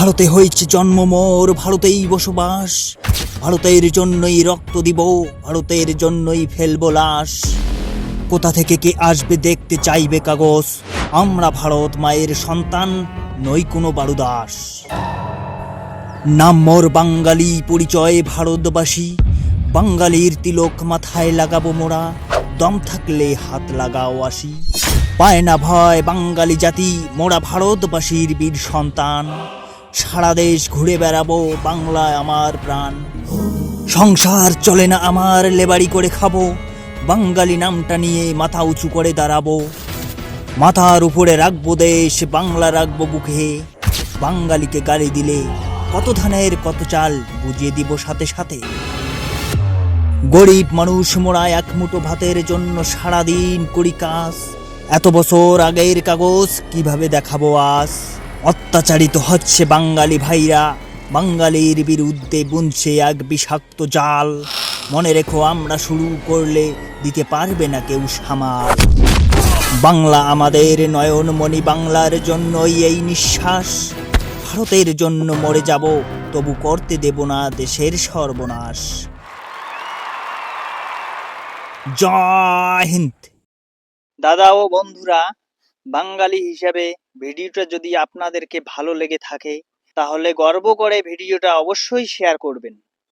ভারতে হয়েছে জন্ম মোর, ভারতেই বসবাস। ভারতের জন্যই রক্ত দিব, ভারতের জন্যই ফেলবো লাশ। কোথা থেকে কে আসবে দেখতে চাইবে কাগজ। আমরা ভারত মায়ের সন্তান, নই কোনো বারুদাস। নাম মোর বাঙালি, পরিচয় ভারতবাসী। বাঙালির তিলক মাথায় লাগাবো মোরা, দম থাকলে হাত লাগাও আসি। পায় না ভয় বাঙালি জাতি, মোরা ভারতবাসীর বীর সন্তান। সারা দেশ ঘুরে বেড়াবো, বাংলায় আমার প্রাণ। সংসার চলে না আমার, লেবারি করে খাবো। বাঙালি নামটা নিয়ে মাথা উঁচু করে দাঁড়াবো। মাথার উপরে রাখবো দেশ, বাংলা রাখবো বুকে। বাঙালিকে গালি দিলে কত ধানের কত চাল বুঝিয়ে দিব সাথে সাথে। গরিব মানুষ মোরা এক মুঠো ভাতের জন্য সারাদিন করি কাজ। এত বছর আগের কাগজ কিভাবে দেখাবো আজ। অত্যাচারিত হচ্ছে বাঙালি ভাইরা, বাঙালির বিরুদ্ধে বুনছে এক বিষাক্ত জাল। মনে রেখো আমরা শুরু করলে দিতে পারবে না কেউ সামাল। বাংলা আমাদের নয়নমণি, বাংলার জন্যই এই নিঃশ্বাস। ভারতের জন্য মরে যাব, তবু করতে দেব না দেশের সর্বনাশ। জয় হিন্দ। দাদা ও বন্ধুরা, বাঙালি হিসাবে ভিডিওটা যদি আপনাদেরকে ভালো লেগে থাকে তাহলে গর্ব করে ভিডিওটা অবশ্যই শেয়ার করবেন।